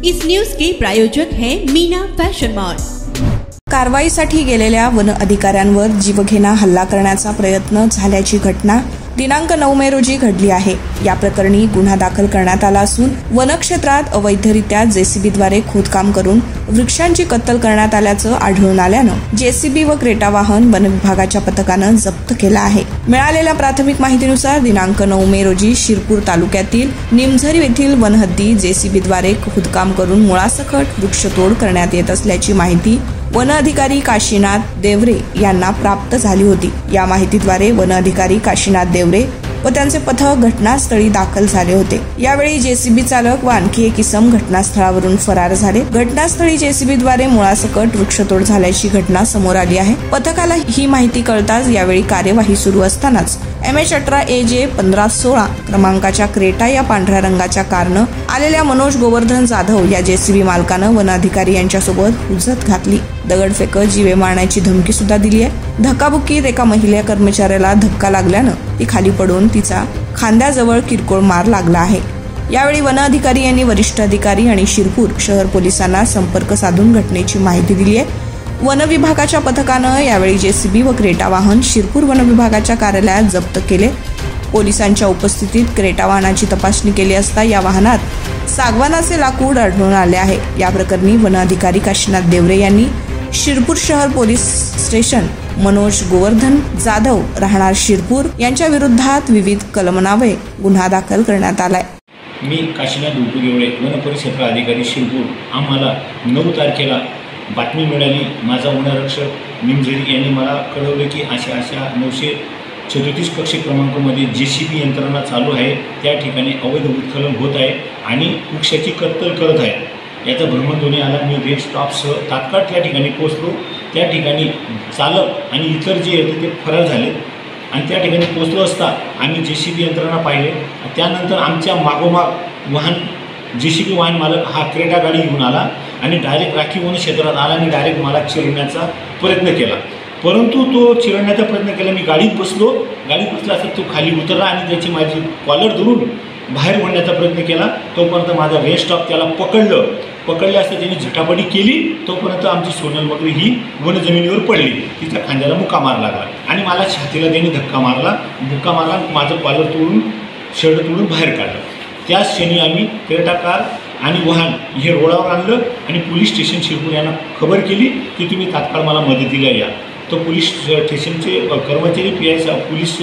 इस news के प्रायोजक हैं Meena fashion mall. कारवाईसाठी गेलेल्या वन अधिकाऱ्यांवर जीवघेणा हल्ला करण्याचा प्रयत्न झाल्याची घटना दिनांक 9 मे रोजी घडली आहे। या प्रकरणी गुन्हा दाखल करण्यात आला असून वनक्षेत्रात अवैधरित्या जेसीबीद्वारे खोदकाम करून वृक्षांची कत्तल करण्यात आल्याचं आढळून आल्यानं जेसीबी व क्रेटा वाहन वन विभागाच्या पथकानं जप्त केलं आहे। मिळालेल्या प्राथमिक माहितीनुसार दिनांक 9 मे रोजी शिरपूर तालुक्यातील निमझरी येथील वनहद्दी जेसीबीद्वारे खोदकाम करून मुळासकट वृक्षतोड करण्यात येत असल्याची माहिती वन अधिकारी काशीनाथ देवरे यांना प्राप्त झाली होती। या माहितीद्वारे वन अधिकारी काशीनाथ देवरे व त्यांचे पथक घटनास्थळी दाखल झाले होते। यावेळी जेसीबी चालक व आणखी एक इसम घटनास्थळावरून फरार झाले। घटनास्थळी जेसीबीद्वारे मुळासकट वृक्षतोड झाल्याची घटना समोर आली आहे। पथकाला ही माहिती कळताच यावेळी कार्यवाही सुरू असतानाच MH18 AJ 1516 क्रमांकाच्या क्रेटा या पांढऱ्या रंगाच्या कारनं आलेल्या मनोज गोवर्धन जाधव या जेसीबी मालकानं वन अधिकारी यांच्यासोबत हुज्जत घातली। दगडफेक, जीवे मारण्याची धमकी सुद्धा दिली आहे। धक्काबुक्कीत एका महिला कर्मचाऱ्याला धक्का लागल्यानं ती खाली पडून तिचा खांद्याजवळ किरकोळ मार लागला आहे। यावेळी वन अधिकारी यांनी वरिष्ठ अधिकारी आणि शिरपूर शहर पोलिसांना संपर्क साधून घटनेची माहिती दिली आहे। वन विभागाच्या पथकानं यावेळी जेसीबी व क्रेटा वाहन शिरपूर वन विभागाच्या कार्यालयात जप्त केले। पोलिसांच्या उपस्थितीत क्रेटा वाहनाची तपासणी केली असता या वाहनात सागवानाचे लाकूड आढळून आले आहे। या प्रकरणी वन अधिकारी काशीनाथ देवरे यांनी शिरपूर शहर पोलीस स्टेशन मनोज गोवर्धन जाधव राहणार शिरपूर यांच्या विरुद्धात विविध कलमान्वये गुन्हा दाखल करण्यात आलाय। मी काशीनाथ देवरे वन परिक्षेत्र अधिकारी शिरपूर। आम्हाला 9 तारखेला बातमी मिळाली। माझा वनरक्षक निमझरी यांनी मला कळवले की अशा 934 कक्ष क्रमांकामध्ये जेसीबी यंत्रणा चालू आहे। त्या ठिकाणी अवैध उत्खनन होत आहे आणि वृक्षाची कत्तल करत आहे। याचा भ्रमणध्वनी आला। मी रेड स्टॉपसह तात्काळ त्या ठिकाणी पोहोचलो। त्या ठिकाणी चालक आणि इतर जे होते ते फरार झाले आणि त्या ठिकाणी पोहोचलो असता आम्ही जेसीबी यंत्रणा पाहिले। त्यानंतर आमच्या मागोमाग वाहन जेसीबी वाहन मालक हा क्रेटा गाडी घेऊन आला आणि डायरेक्ट राखीव वन क्षेत्रात आला आणि डायरेक्ट मला चिरडण्याचा प्रयत्न केला। परंतु तो चिरडण्याचा प्रयत्न केला। मी गाडीत बसलो। गाडीत बसला असता तो खाली उतरला आणि त्याची माझी कॉलर धरून बाहेर ओढण्याचा प्रयत्न केला। तोपर्यंत माझा रेड स्टॉप त्याला पकडले असता त्यांनी झटापटी केली। तोपर्यंत आमची सोनल मगरी ही वन जमिनीवर पडली। तिच्या खांद्याला मुक्का मार लागला आणि मला छातीला त्यांनी धक्का मारला। माझं कॉलर तोडून शर्ट तोडून बाहेर काढलं। त्याच क्षणी आम्ही क्रेटा कार आणि वाहन हे रोडावर आणलं आणि पोलीस स्टेशन शिरपूर यांना खबर केली की तुम्ही तात्काळ मला मदतीला या। तो पोलीस स्टेशनचे कर्मचारी पोलीस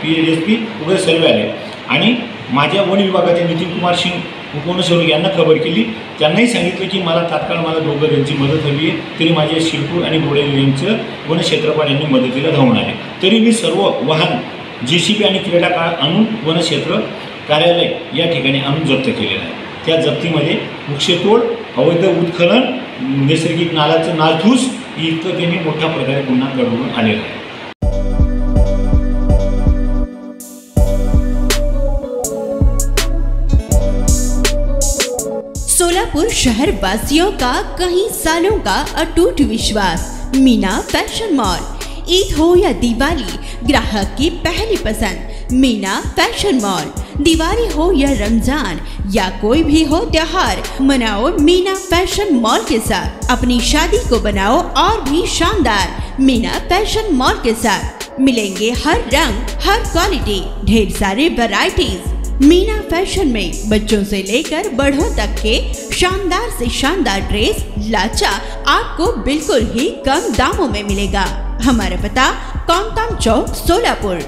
PSP वगैरे सर्व आले आणि माझ्या वन विभागाचे नितीन कुमार सिंग उपवनसंरक्षक यांना खबर केली। त्यांनाही सांगितलं की मला तात्काळ दोघं यांची मदत हवी आहे। तरी माझ्या शिरपूर आणि बोडेली यांचं वनक्षेत्रपाल यांनी मदतीला धावून आले। तरी मी सर्व वाहन जेसीबी आणि क्रेटा कार आणून वनक्षेत्र कार्यालय या ठिकाणी आणून जप्त केलेलं आहे। त्या जप्तीमध्ये वृक्षतोड, अवैध उत्खनन, नैसर्गिक नालाचं नासधूस इतकं त्यांनी मोठ्या प्रकारे गुन्हा घडवून आलेला आहे। सोलापुर शहर वासियों का कई सालों का अटूट विश्वास मीना फैशन मॉल। ईद हो या दिवाली, ग्राहक की पहली पसंद मीना फैशन मॉल। दिवाली हो या रमजान या कोई भी हो त्योहार, मनाओ मीना फैशन मॉल के साथ। अपनी शादी को बनाओ और भी शानदार मीना फैशन मॉल के साथ। मिलेंगे हर रंग, हर क्वालिटी, ढेर सारे वैरायटीज। मीना फैशन में बच्चों से लेकर बड़ों तक के शानदार से शानदार ड्रेस लाचा आपको बिल्कुल ही कम दामों में मिलेगा। हमारा पता कोंटाम चौक सोलापुर।